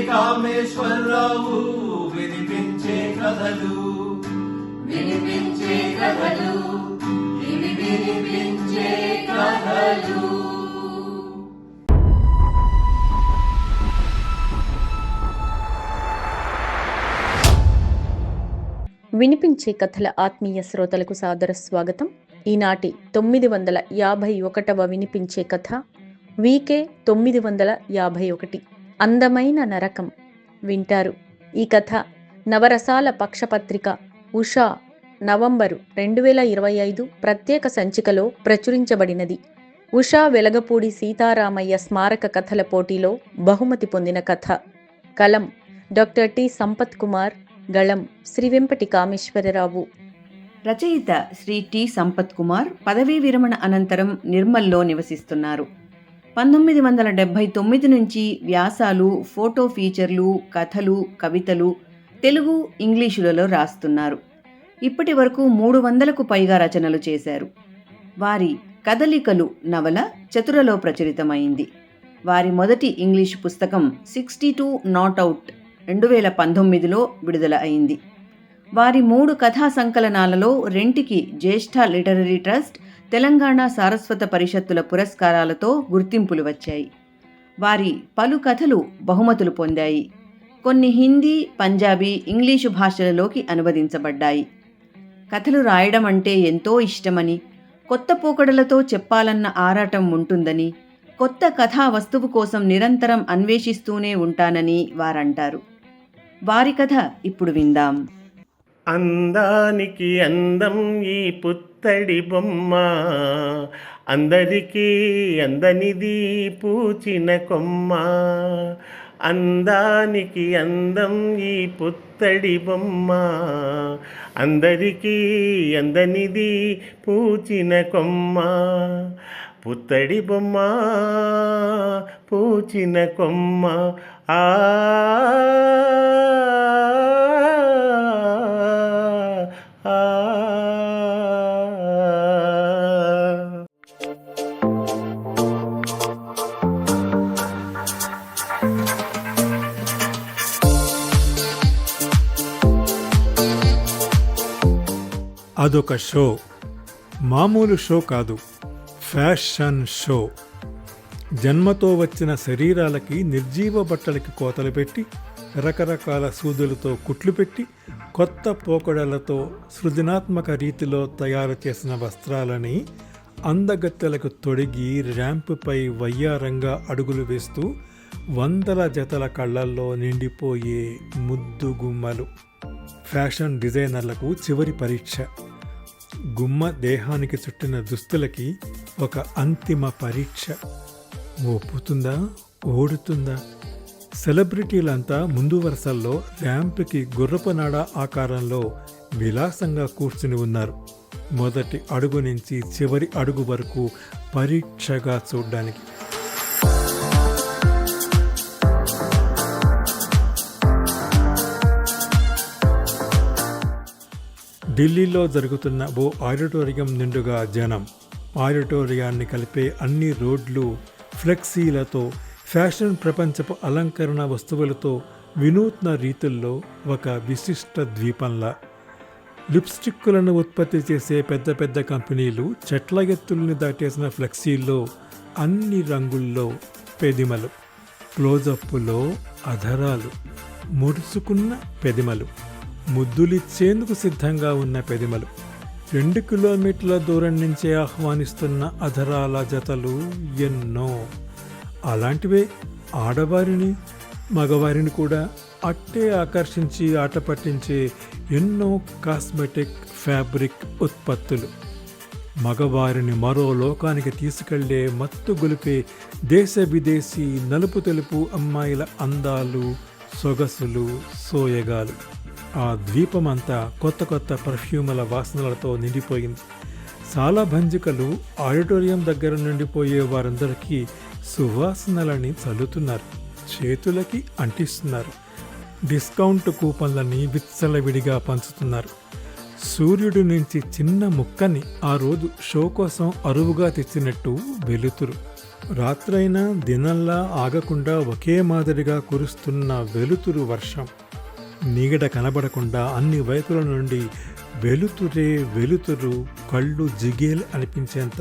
కామేశ్వరరావు వినిపించే కథలు వినిపించే కథలు ఇవి వినిపించే కథలు. వినిపించే కథల ఆత్మీయ శ్రోతలకు సాదర స్వాగతం. ఈనాటి 951వ వినిపించే కథ వీకే 951 అందమైన నరకం వింటారు. ఈ కథ నవరసాల పక్షపత్రిక ఉషా నవంబరు 2025 ప్రత్యేక సంచికలో ప్రచురించబడినది. ఉషా వెలగపూడి సీతారామయ్య స్మారక కథల పోటీలో బహుమతి పొందిన కథ. కలం డాక్టర్ టి సంపత్ కుమార్, గళం శ్రీ వెంపటి కామేశ్వరరావు. రచయిత శ్రీ టి సంపత్ కుమార్ పదవీ విరమణ అనంతరం నిర్మల్లో నివసిస్తున్నారు. 1979 నుంచి వ్యాసాలు, ఫోటో ఫీచర్లు, కథలు, కవితలు తెలుగు, ఇంగ్లీషులలో రాస్తున్నారు. ఇప్పటి వరకు 300కు పైగా రచనలు చేశారు. వారి కదలికలు నవల చతురలో ప్రచురితమైంది. వారి మొదటి ఇంగ్లీషు పుస్తకం 62 నాట్ అవుట్ 2019లో విడుదల అయింది. వారి 3 కథా సంకలనాలలో 2కి జ్యేష్ఠ లిటరరీ ట్రస్ట్, తెలంగాణ సారస్వత పరిషత్తుల పురస్కారాలతో గుర్తింపులు వచ్చాయి. వారి పలు కథలు బహుమతులు పొందాయి. కొన్ని హిందీ, పంజాబీ, ఇంగ్లీషు భాషలలోకి అనువదించబడ్డాయి. కథలు రాయడం అంటే ఎంతో ఇష్టమని, కొత్త పోకడలతో చెప్పాలన్న ఆరాటం ఉంటుందని, కొత్త కథా వస్తువు కోసం నిరంతరం అన్వేషిస్తూనే ఉంటానని వారంటారు. వారి కథ ఇప్పుడు విందాం. అందానికి అందం ఈ పుత్తడి బొమ్మ, అందరికీ అందనిది పూచిన కొమ్మ. అందానికి అందం ఈ పుత్తడి బొమ్మ, అందరికీ అందనిది పూచిన కొమ్మ. పుత్తడి బొమ్మ పూచిన కొమ్మ, ఆ అదొక షో. మామూలు షో కాదు, ఫ్యాషన్ షో. జన్మతో వచ్చిన శరీరాలకి నిర్జీవ బట్టలకి కోతలు పెట్టి, రకరకాల సూదులతో కుట్లు పెట్టి, కొత్త పోకడలతో సృజనాత్మక రీతిలో తయారు చేసిన వస్త్రాలని అందగత్తెలకు తొడిగి ర్యాంపుపై వయ్యారంగా అడుగులు వేస్తూ వందల జతల కళ్ళల్లో నిండిపోయే ముద్దు గుమ్మలు. ఫ్యాషన్ డిజైనర్లకు చివరి పరీక్ష. గుమ్మ దేహానికి చుట్టిన దుస్తులకి ఒక అంతిమ పరీక్ష. ఒప్పుతుందా, ఓడుతుందా? సెలబ్రిటీలంతా ముందు వరుసల్లో ర్యాంప్కి గుర్రపునాడ ఆకారంలో విలాసంగా కూర్చుని ఉన్నారు. మొదటి అడుగు నుంచి చివరి అడుగు వరకు పరీక్షగా చూడ్డానికి. ఢిల్లీలో జరుగుతున్న ఓ ఆడిటోరియం నిండుగా జనం. ఆడిటోరియాన్ని కలిపే అన్ని రోడ్లు ఫ్లెక్సీలతో, ఫ్యాషన్ ప్రపంచపు అలంకరణ వస్తువులతో వినూత్న రీతుల్లో ఒక విశిష్ట ద్వీపంలా. లిప్స్టిక్కులను ఉత్పత్తి చేసే పెద్ద పెద్ద కంపెనీలు చెట్ల ఎత్తుల్ని దాటేసిన ఫ్లెక్సీల్లో అన్ని రంగుల్లో పెదిమలు, క్లోజప్పులో అధరాలు, ముడుచుకున్న పెదిమలు, ముద్దులిచ్చేందుకు సిద్ధంగా ఉన్న పెదిమలు, 2 కిలోమీటర్ల దూరం నుంచే ఆహ్వానిస్తున్న అధరాల జతలు ఎన్నో. అలాంటివే ఆడవారిని, మగవారిని కూడా అట్టే ఆకర్షించి ఆట పట్టించే ఎన్నో కాస్మెటిక్, ఫ్యాబ్రిక్ ఉత్పత్తులు. మగవారిని మరో లోకానికి తీసుకెళ్లే మత్తు గొలిపే దేశ విదేశీ నలుపు తెలుపు అమ్మాయిల అందాలు, సొగసులు, సోయగాలు. ఆ ద్వీపమంతా కొత్త కొత్త పర్ఫ్యూముల వాసనలతో నిండిపోయింది. చాలా భంజికలు ఆడిటోరియం దగ్గర నుండిపోయే వారందరికీ సువాసనలని చల్లుతున్నారు, చేతులకి అంటిస్తున్నారు. డిస్కౌంట్ కూపన్లని విచ్చలవిడిగా పంచుతున్నారు. సూర్యుడి నుంచి చిన్న ముక్కని ఆ రోజు షో కోసం అరువుగా తెచ్చినట్టు వెలుతురు. రాత్రైనా దినంలా ఆగకుండా ఒకే మాదిరిగా కురుస్తున్న వెలుతురు వర్షం. నీగడ కనబడకుండా అన్ని వైపుల నుండి వెలుతురే వెలుతురు, కళ్ళు జిగేల్ అనిపించేంత.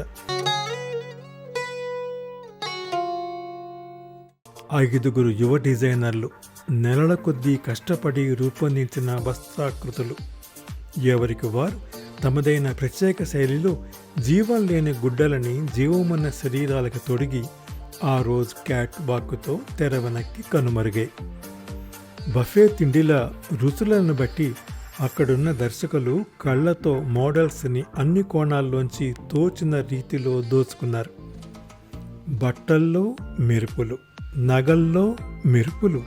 5 యువ డిజైనర్లు నెలల కొద్దీ కష్టపడి రూపొందించిన వస్త్రాకృతులు. ఎవరికి వారు తమదైన ప్రత్యేక శైలిలో జీవం లేని గుడ్డలని జీవమున్న శరీరాలకు తొడిగి ఆ రోజు క్యాట్ వాక్తో తెర వెనక్కి కనుమరుగాయి. బఫే తిండిల రుచులను బట్టి అక్కడున్న దర్శకులు కళ్ళతో మోడల్స్ని అన్ని కోణాల్లోంచి తోచిన రీతిలో దోచుకున్నారు. బట్టల్లో మెరుపులు, నగల్లో మెరుపులు,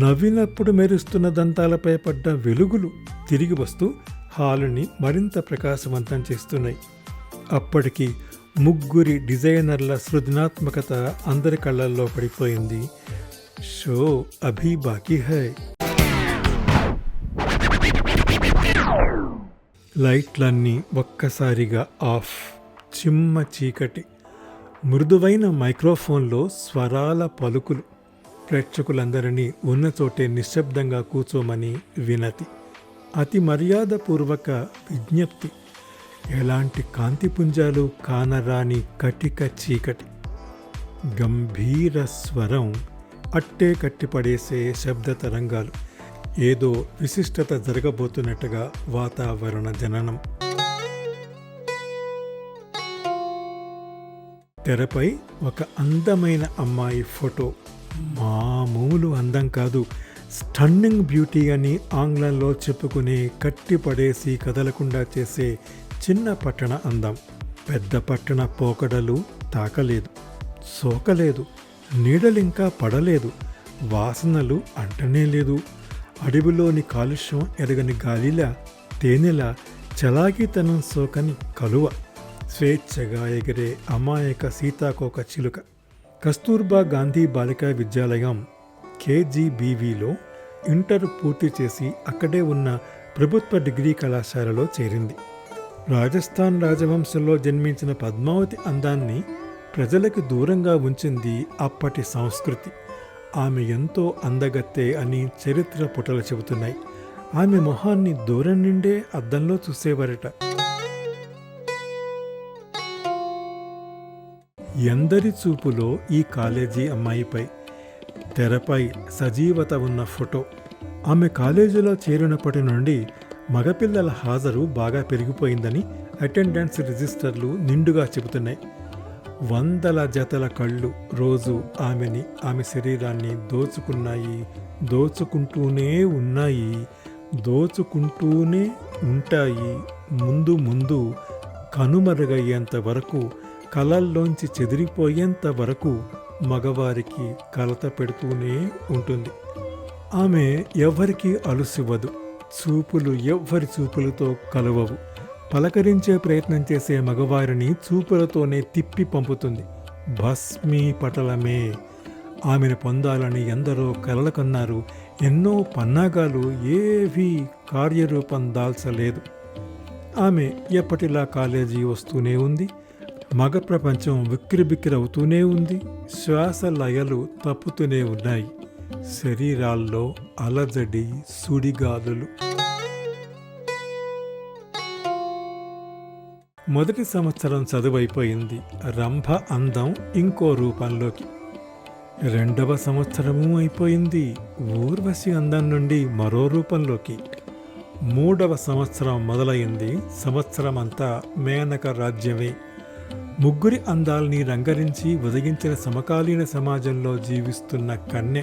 నవ్వినప్పుడు మెరుస్తున్న దంతాలపై పడ్డ వెలుగులు తిరిగి వస్తూ హాలుని మరింత ప్రకాశవంతం చేస్తున్నాయి. అప్పటికి 3 డిజైనర్ల సృజనాత్మకత అందరి కళ్ళల్లో పడిపోయింది. షో అభీ బాకీ హై. లైట్లన్నీ ఒక్కసారిగా ఆఫ్. చిమ్మ చీకటి. మృదువైన మైక్రోఫోన్లో స్వరాల పలుకులు. ప్రేక్షకులందరినీ ఉన్న చోటే నిశ్శబ్దంగా కూర్చోమని వినతి. అతి మర్యాదపూర్వక విజ్ఞప్తి. ఎలాంటి కాంతిపుంజాలు కానరాని కటిక చీకటి. గంభీర స్వరం, అట్టే కట్టిపడేసే శబ్ద తరంగాలు. ఏదో విశిష్టత జరగబోతున్నట్టుగా వాతావరణ జననం. తెరపై ఒక అందమైన అమ్మాయి ఫోటో. మామూలు అందం కాదు, స్టన్నింగ్ బ్యూటీ అని ఆంగ్లంలో చెప్పుకునే కట్టిపడేసి కదలకుండా చేసే చిన్న పట్టణ అందం. పెద్ద పట్టణ పోకడలు తాకలేదు, సోకలేదు, నీడలింకా పడలేదు, వాసనలు అంటనే లేదు. అడవిలోని కాలుష్యం ఎరగని గాలిలా, తేనెలా, చలాకీతనం సోకని కలువ. స్వేచ్ఛగా ఎగిరే అమాయక సీతాకోక చిలుక. కస్తూర్బా గాంధీ బాలికా విద్యాలయం KGBVలో ఇంటర్ పూర్తి చేసి అక్కడే ఉన్న ప్రభుత్వ డిగ్రీ కళాశాలలో చేరింది. రాజస్థాన్ రాజవంశంలో జన్మించిన పద్మావతి అందాన్ని ప్రజలకు దూరంగా ఉంచింది అప్పటి సంస్కృతి. ఆమె ఎంతో అందగత్తే అని చరిత్ర పుటలు చెబుతున్నాయి. ఆమె మొహాన్ని దూరం నుండే అద్దంలో చూసేవారట. ఎందరి చూపులో ఈ కాలేజీ అమ్మాయిపై. తెరపై సజీవత ఉన్న ఫోటో. ఆమె కాలేజీలో చేరినప్పటి నుండి మగపిల్లల హాజరు బాగా పెరిగిపోయిందని అటెండెన్స్ రిజిస్టర్లు నిండుగా చెబుతున్నాయి. 100 జతల కళ్ళు రోజు ఆమెని, ఆమె శరీరాన్ని దోచుకున్నాయి, దోచుకుంటూనే ఉన్నాయి, దోచుకుంటూనే ఉంటాయి. ముందు ముందు కనుమరుగయ్యేంత వరకు, కలల్లోంచి చెదిరిపోయేంత వరకు మగవారికి కలత పెడుతూనే ఉంటుంది. ఆమె ఎవ్వరికీ అలుసివ్వదు. చూపులు ఎవ్వరి చూపులతో కలవవు. పలకరించే ప్రయత్నం చేసే మగవారిని చూపులతోనే తిప్పి పంపుతుంది. భస్మీ పటలమే. ఆమెను పొందాలని ఎందరో కలలు కన్నారు. ఎన్నో పన్నాగాలు ఏవీ కార్యరూపం దాల్చలేదు. ఆమె ఎప్పటిలా కాలేజీ వస్తూనే ఉంది. మగ ప్రపంచం విక్కిరిబిక్కిరవుతూనే ఉంది. శ్వాస లయలు తప్పుతూనే ఉన్నాయి. శరీరాల్లో అలజడి, సుడిగాలులు. మొదటి సంవత్సరం చదువైపోయింది. రంభ అందం ఇంకో రూపంలోకి. 2వ సంవత్సరము అయిపోయింది. ఊర్వశి అందం నుండి మరో రూపంలోకి. 3వ సంవత్సరం మొదలైంది. సంవత్సరమంతా మేనక రాజ్యమే. 3 అందాల్ని రంగరించి ఒదిగించిన సమకాలీన సమాజంలో జీవిస్తున్న కన్నె.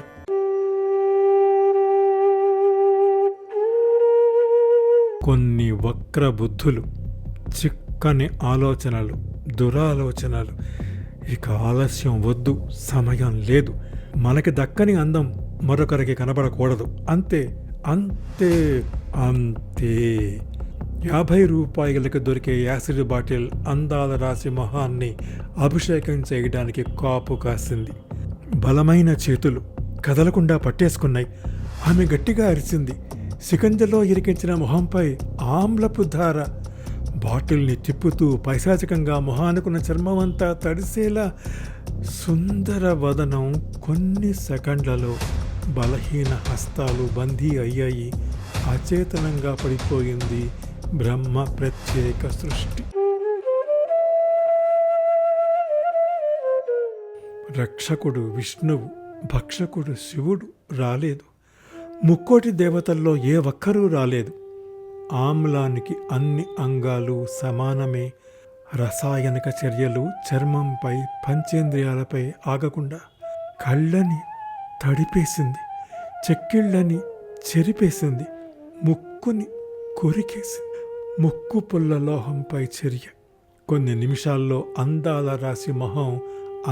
కొన్ని వక్ర బుద్ధులు, చిక్కని ఆలోచనలు, దురాలోచనలు. ఇక ఆలస్యం వద్దు, సమయం లేదు. మనకి దక్కని అందం మరొకరికి కనబడకూడదు. అంతే అంతే అంతే. 50 రూపాయలకు దొరికే యాసిడ్ బాటిల్ అందాల రాశి మొహాన్ని అభిషేకం చేయడానికి కాపు కాసింది. బలమైన చేతులు కదలకుండా పట్టేసుకున్నాయి. ఆమె గట్టిగా అరిచింది. శికంజలో ఇరికించిన మొహంపై ఆమ్లపు ధార. బాటిల్ని తిప్పుతూ పైశాచికంగా మొహానుకున్న చర్మమంతా తడిసేలా సుందర వదనం కొన్ని సెకండ్లలో బలహీన హస్తాలు బందీ అయ్యాయి. అచేతనంగా పడిపోయింది బ్రహ్మ ప్రత్యేక సృష్టి. రక్షకుడు విష్ణువు, భక్షకుడు శివుడు రాలేదు. ముక్కోటి దేవతల్లో ఏ ఒక్కరూ రాలేదు. ఆమ్లానికి అన్ని అంగాలు సమానమే. రసాయనిక చర్యలు చర్మంపై, పంచేంద్రియాలపై ఆగకుండా కళ్ళని తడిపేసింది, చెక్కిళ్ళని చెరిపేసింది, ముక్కుని కొరికేసింది. ముక్కు పుల్ల లోహంపై చర్య. కొన్ని నిమిషాల్లో అందాల రాశి మొహం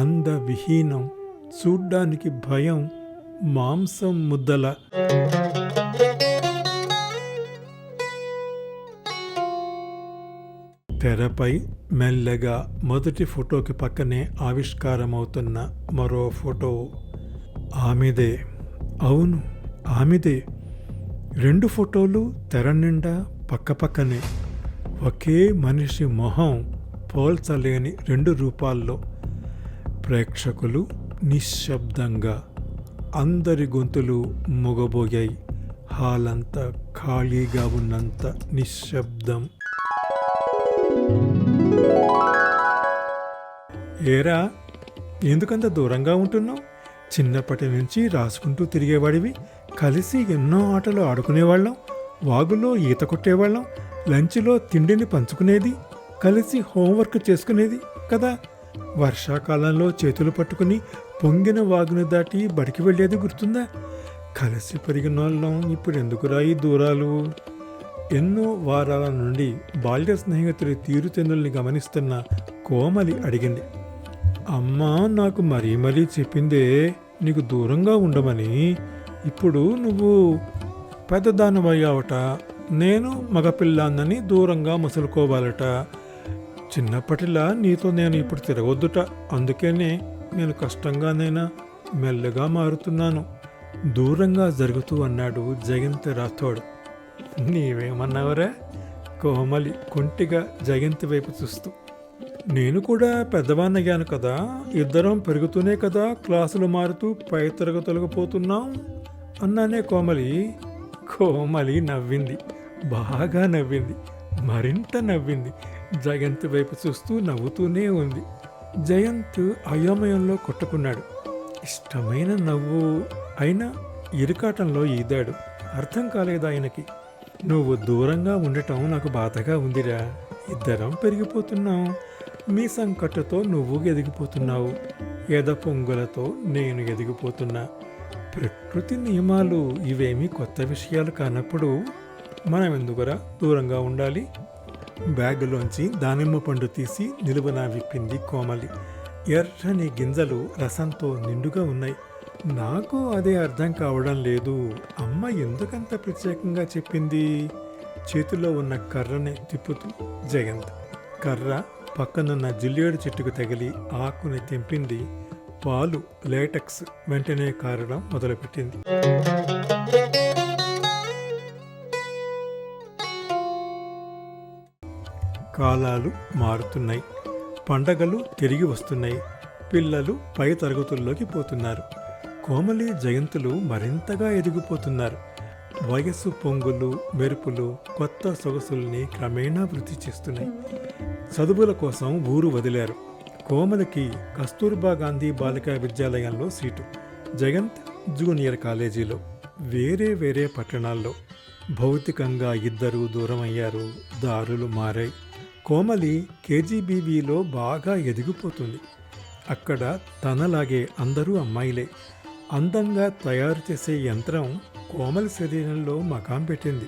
అందవిహీనం, చూడ్డానికి భయం, మాంసం ముద్దల. తెరపై మెల్లగా మొదటి ఫోటోకి పక్కనే ఆవిష్కారమవుతున్న మరో ఫోటో. ఆమెదే, అవును ఆమెదే. 2 ఫోటోలు తెర నిండా పక్కపక్కనే. ఒకే మనిషి మొహం పోల్చలేని 2 రూపాల్లో. ప్రేక్షకులు నిశ్శబ్దంగా. అందరి గొంతులు మొగబోయాయి. హాలంతా ఖాళీగా ఉన్నంత నిశ్శబ్దం. ఏరా, ఎందుకంత దూరంగా ఉంటున్నావు? చిన్నప్పటి నుంచి రాసుకుంటూ తిరిగేవాడివి. కలిసి ఎన్నో ఆటలు ఆడుకునేవాళ్ళం. వాగులో ఈత కొట్టేవాళ్ళం. లంచ్లో తిండిని పంచుకునేది, కలిసి హోంవర్క్ చేసుకునేది కదా. వర్షాకాలంలో చేతులు పట్టుకుని పొంగిన వాగును దాటి బడికి వెళ్ళేది గుర్తుందా? కలిసి పెరిగిన వాళ్ళం ఇప్పుడు ఎందుకురా ఈ దూరాలు? ఎన్నో వారాల నుండి బాల్య స్నేహితుడి తీరుతెన్నుల్ని గమనిస్తున్న కోమలి అడిగింది. అమ్మా నాకు మరీ మరీ చెప్పిందే నీకు దూరంగా ఉండమని. ఇప్పుడు నువ్వు పెద్దదానమయ్యావట, నేను మగపిల్లాన్నని దూరంగా మసులుకోవాలట. చిన్నప్పటిలా నీతో నేను ఇప్పుడు తిరగొద్దుట. అందుకనే నేను కష్టంగానైనా మెల్లగా మారుతున్నాను, దూరంగా జరుగుతూ అన్నాడు జయంత్ రాథోడ్. నీవేమన్నావరా? కోమలి కొంటిగా జయంత్ వైపు చూస్తూ. నేను కూడా పెద్దవాన్నయ్యాను కదా, ఇద్దరం పెరుగుతూనే కదా క్లాసులు మారుతూ పై తరగతులకు పోతున్నాం అన్నానే కోమలి. కోమలి నవ్వింది, బాగా నవ్వింది, మరింత నవ్వింది. జయంత్ వైపు చూస్తూ నవ్వుతూనే ఉంది. జయంత్ అయోమయంలో కొట్టుకున్నాడు. ఇష్టమైన నవ్వు అయినా ఇరుకాటంలో ఈదాడు. అర్థం కాలేదు ఆయనకి. నువ్వు దూరంగా ఉండటం నాకు బాధగా ఉందిరా. ఇద్దరం పెరిగిపోతున్నాం. మీ సంకట్టుతో నువ్వు ఎదిగిపోతున్నావు, ఎద పొంగులతో నేను ఎదిగిపోతున్నా. ప్రకృతి నియమాలు ఇవేమీ కొత్త విషయాలు కానప్పుడు మనం ఎందుకురా దూరంగా ఉండాలి? బ్యాగులోంచి దానిమ్మ పండు తీసి నిలువునా విప్పింది కోమలి. ఎర్రని గింజలు రసంతో నిండుగా ఉన్నాయి. నాకు అదే అర్థం కావడం లేదు. అమ్మ ఎందుకంత ప్రత్యేకంగా చెప్పింది? చేతిలో ఉన్న కర్రని తిప్పుతూ జయంత్. కర్ర పక్కనున్న జిల్లేడు చెట్టుకు తగిలి ఆకుని తెంపింది. పాలు లేటెక్స్ వెంటనే కారడం మొదలుపెట్టింది. కాలాలు మారుతున్నాయి. పండగలు తిరిగి వస్తున్నాయి. పిల్లలు పై తరగతుల్లోకి పోతున్నారు. కోమలి జయంతులు మరింతగా ఎదిగిపోతున్నారు. వయస్సు పొంగులు, మెరుపులు కొత్త సొగసుల్ని క్రమేణా వృద్ధి చేస్తున్నాయి. చదువుల కోసం ఊరు వదిలారు. కోమలికి కస్తూర్బా గాంధీ బాలికా విద్యాలయంలో సీటు, జయంత్ జూనియర్ కాలేజీలో. వేరే వేరే పట్టణాల్లో. భౌతికంగా ఇద్దరూ దూరమయ్యారు. దారులు మారాయి. కోమలి కేజీబీవీలో బాగా ఎదిగిపోతుంది. అక్కడ తనలాగే అందరూ అమ్మాయిలే. అందంగా తయారు చేసే యంత్రం కోమలి శరీరంలో మకాం పెట్టింది.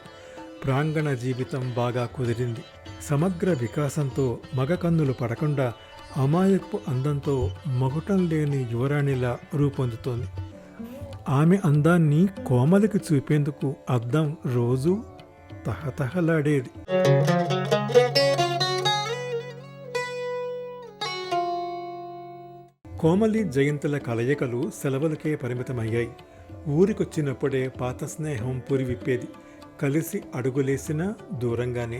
ప్రాంగణ జీవితం బాగా కుదిరింది. సమగ్ర వికాసంతో మగ కన్నులు పడకుండా అమాయకపు అందంతో మగుటం లేని యువరాణిలా రూపొందుతోంది. ఆమె అందాన్ని కోమలికి చూపేందుకు అద్దం రోజూ తహతహలాడేది. కోమలి జయంతుల కలయికలు సెలవులకే పరిమితమయ్యాయి. ఊరికొచ్చినప్పుడే పాత స్నేహం పురివిప్పేది. కలిసి అడుగులేసినా దూరంగానే.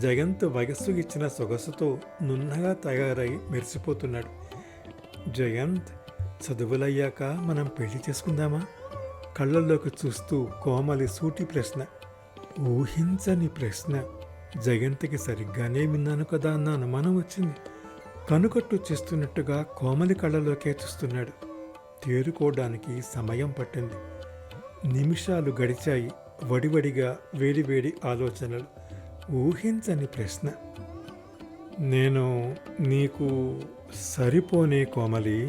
జయంత్ వయస్సు ఇచ్చిన సొగసుతో నున్నగా తయారై మెరిసిపోతున్నాడు. జయంత్, చదువులయ్యాక మనం పెళ్లి చేసుకుందామా? కళ్ళల్లోకి చూస్తూ కోమలి సూటి ప్రశ్న. ఊహించని ప్రశ్న. జయంత్కి సరిగ్గానే విన్నాను కదా అన్న అనుమానం వచ్చింది. కనుకట్టు చేస్తున్నట్టుగా కోమలి కళ్ళలోకే చూస్తున్నాడు. తేరుకోవడానికి సమయం పట్టింది. నిమిషాలు గడిచాయి. వడివడిగా వేడివేడి ఆలోచనలు. ఊహించని ప్రశ్న. నేను నీకు సరిపోనే కోమలి.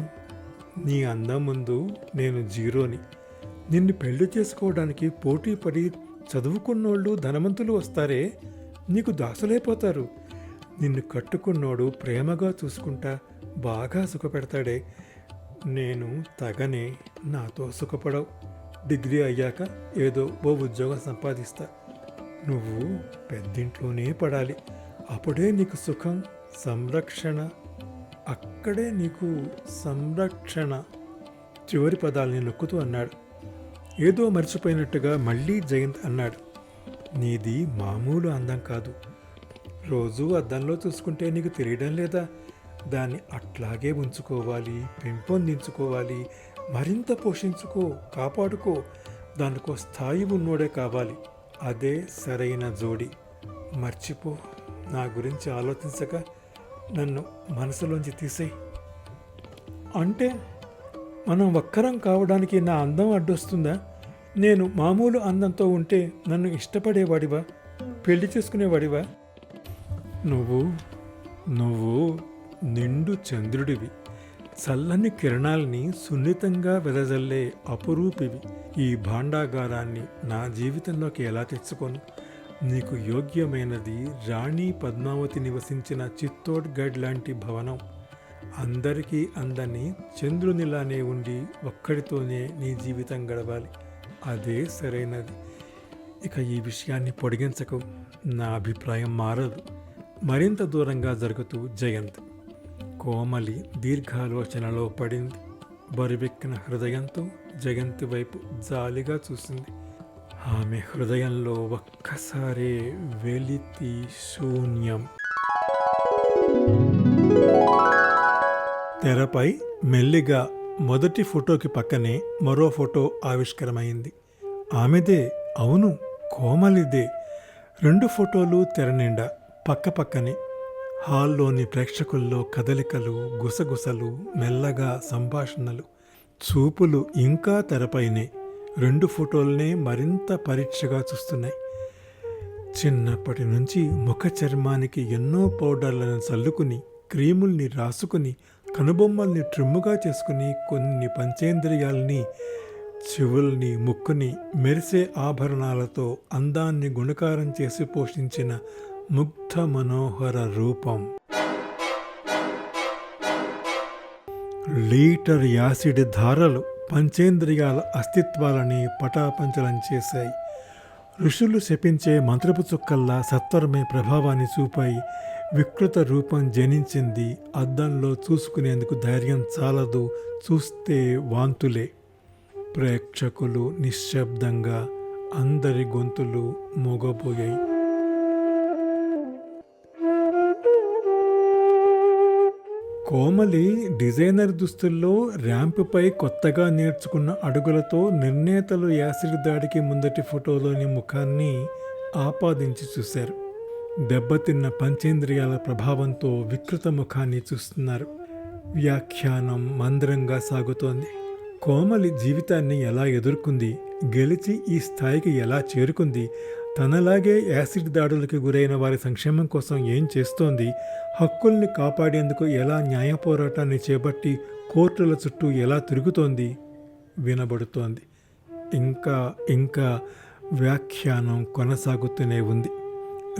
నీ అందం ముందు నేను జీరోని. నిన్ను పెళ్లి చేసుకోవడానికి పోటీ పడి చదువుకున్నోళ్ళు ధనవంతులు వస్తారే, నీకు దాసులైపోతారు. నిన్ను కట్టుకున్నోడు ప్రేమగా చూసుకుంటా బాగా సుఖపెడతాడే, నేను తగనే. నాతో సుఖపడవు. డిగ్రీ అయ్యాక ఏదో ఓ ఉద్యోగం సంపాదిస్తా. నువ్వు పెద్దింట్లోనే పడాలి. అప్పుడే నీకు సుఖం, సంరక్షణ. అక్కడే నీకు సంరక్షణ. చివరి పదాలని నొక్కుతూ అన్నాడు. ఏదో మర్చిపోయినట్టుగా మళ్ళీ జయంత్ అన్నాడు. నీది మామూలు అందం కాదు. రోజూ అద్దంలో చూసుకుంటే నీకు తెలియడం లేదా? దాన్ని అట్లాగే ఉంచుకోవాలి, పెంపొందించుకోవాలి, మరింత పోషించుకో, కాపాడుకో. దానికో స్థాయి ఉన్నోడే కావాలి. అదే సరైన జోడి. మర్చిపో. నా గురించి ఆలోచించక నన్ను మనసులోంచి తీసేయి. అంటే మనం ఒక్కరం కావడానికి నా అందం అడ్డొస్తుందా? నేను మామూలు అందంతో ఉంటే నన్ను ఇష్టపడేవాడివా? పెళ్లి చేసుకునేవాడివా? నువ్వు నిండు చంద్రుడివి. చల్లని కిరణాల్ని సున్నితంగా వెదజల్లే అపురూపివి. ఈ భాండాగారాన్ని నా జీవితంలోకి ఎలా తెచ్చుకోను? నీకు యోగ్యమైనది రాణి పద్మావతి నివసించిన చిత్తోడ్గఢ్ లాంటి భవనం. అందరికీ అందని చంద్రునిలానే ఉండి ఒక్కడితోనే నీ జీవితం గడవాలి. అదే సరైనది. ఇక ఈ విషయాన్ని పొడిగించకు. నా అభిప్రాయం మారదు. మరింత దూరంగా జరుగుతూ జయంత్. కోమలి దీర్ఘాలోచనలో పడింది. బరువెక్కిన హృదయంతో జయంత్ వైపు జాలిగా చూసింది. ఆమె హృదయంలో ఒక్కసారే వెలితి శూన్యం. తెరపై మెల్లిగా మొదటి ఫోటోకి పక్కనే మరో ఫోటో ఆవిష్కరమైంది. ఆమెదే. అవును, కోమలిదే. 2 ఫోటోలు తెర నిండా పక్కపక్కనే. హాల్లోని ప్రేక్షకుల్లో కదలికలు, గుసగుసలు, మెల్లగా సంభాషణలు. చూపులు ఇంకా తెరపైనే. 2 ఫోటోలనే మరింత పరీక్షగా చూస్తున్నాయి. చిన్నప్పటి నుంచి ముఖ చర్మానికి ఎన్నో పౌడర్లను చల్లుకుని, క్రీముల్ని రాసుకుని, కనుబొమ్మల్ని ట్రిమ్ముగా చేసుకుని, కొన్ని పంచేంద్రియాల్ని, చెవుల్ని, ముక్కుని మెరిసే ఆభరణాలతో అందాన్ని గుణకారం చేసి పోషించిన ముగ్ధ మనోహర రూపం. లీటర్ యాసిడ్ ధారలు పంచేంద్రియాల అస్తిత్వాలని పటాపంచలం చేశాయి. ఋషులు శపించే మంత్రపు చుక్కల్లా సత్వరమే ప్రభావాన్ని చూపాయి. వికృత రూపం జనించింది. అద్దంలో చూసుకునేందుకు ధైర్యం చాలదు. చూస్తే వాంతులే. ప్రేక్షకులు నిశ్శబ్దంగా. అందరి గొంతులు మూగబోయాయి. కోమలి డిజైనర్ దుస్తుల్లో ర్యాంపుపై కొత్తగా నేర్చుకున్న అడుగులతో నిర్ణేతలు యాసిడ్ దాడికి ముందటి ఫోటోలోని ముఖాన్ని ఆపాదించి చూశారు. దెబ్బతిన్న పంచేంద్రియాల ప్రభావంతో వికృత ముఖాన్ని చూస్తున్నారు. వ్యాఖ్యానం మంద్రంగా సాగుతోంది. కోమలి జీవితాన్ని ఎలా ఎదుర్కొంది? గెలిచి ఈ స్థాయికి ఎలా చేరుకుంది? తనలాగే యాసిడ్ దాడులకు గురైన వారి సంక్షేమం కోసం ఏం చేస్తోంది? హక్కుల్ని కాపాడేందుకు ఎలా న్యాయ పోరాటాన్ని చేపట్టి కోర్టుల చుట్టూ ఎలా తిరుగుతోంది? వినబడుతోంది. ఇంకా ఇంకా వ్యాఖ్యానం కొనసాగుతూనే ఉంది.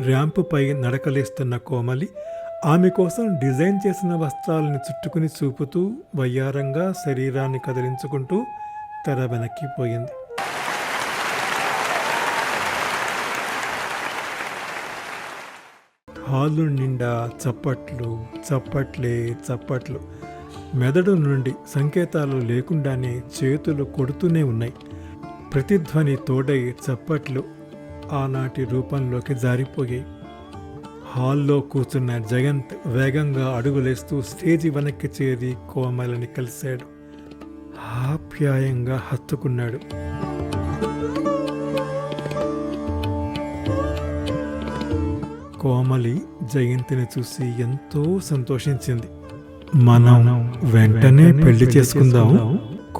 ర్యాంపుపై నడకలేస్తున్న కోమలి ఆమె కోసం డిజైన్ చేసిన వస్త్రాలను చుట్టుకుని చూపుతూ వయ్యారంగా శరీరాన్ని కదిలించుకుంటూ తెర వెనక్కి పోయింది. హాలు నిండా చప్పట్లు, చప్పట్లే చప్పట్లు. మెదడు నుండి సంకేతాలు లేకుండానే చేతులు కొడుతూనే ఉన్నాయి. ప్రతిధ్వని తోడై చప్పట్లు ఆనాటి రూపంలోకి జారిపోయాయి. హాల్లో కూర్చున్న జయంత్ వేగంగా అడుగులేస్తూ స్టేజి వెనక్కి చేరి కోమలిని కలిశాడు. ఆప్యాయంగా హత్తుకున్నాడు. కోమలి జయంతిని చూసి ఎంతో సంతోషించింది. మనం వెంటనే పెళ్లి చేసుకుందాం,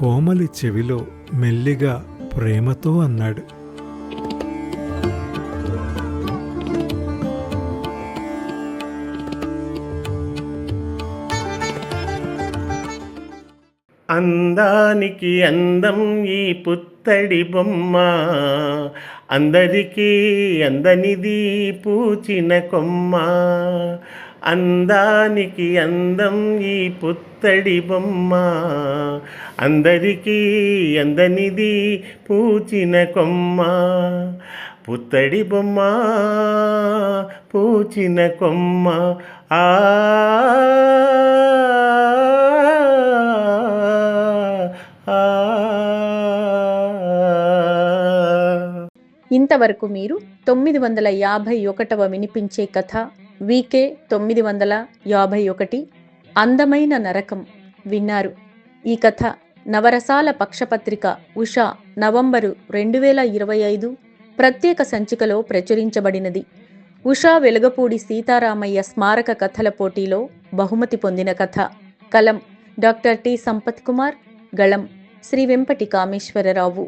కోమలి చెవిలో మెల్లిగా ప్రేమతో అన్నాడు. అందానికి అందం ఈ పుత్తడి బొమ్మ, అందరికీ అందనిది పూచిన కొమ్మ. అందానికి అందం ఈ పుత్తడి బొమ్మ, అందరికీ అందనిది పూచిన కొమ్మ. పుత్తడి బొమ్మ పూచిన కొమ్మ, ఆ ఇంతవరకు మీరు 951వ వినిపించే కథ వీకే 951 అందమైన నరకం విన్నారు. ఈ కథ నవరసాల పక్షపత్రిక ఉషా నవంబరు 2025 ప్రత్యేక సంచికలో ప్రచురించబడినది. ఉషా వెలుగపూడి సీతారామయ్య స్మారక కథల పోటీలో బహుమతి పొందిన కథ. కలం డాక్టర్ టి సంపత్ కుమార్, గళం శ్రీ వెంపటి కామేశ్వరరావు.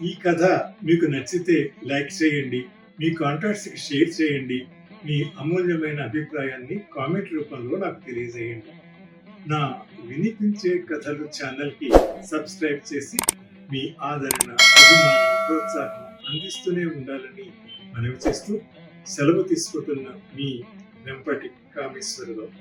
ఈ కథ మీకు నచ్చితే లైక్ చేయండి, మీ కాంటాక్ట్స్కి షేర్ చేయండి, మీ అమూల్యమైన అభిప్రాయాన్ని కామెంట్ రూపంలో నాకు తెలియజేయండి. నా వినిపించే కథలు ఛానల్కి సబ్స్క్రైబ్ చేసి మీ ఆదరణ, అభిమానం, ప్రోత్సాహం అందిస్తూనే ఉండాలని మనవి చేస్తూ సెలవు తీసుకుంటున్న మీ వెంపటి కామేశ్వరరావు.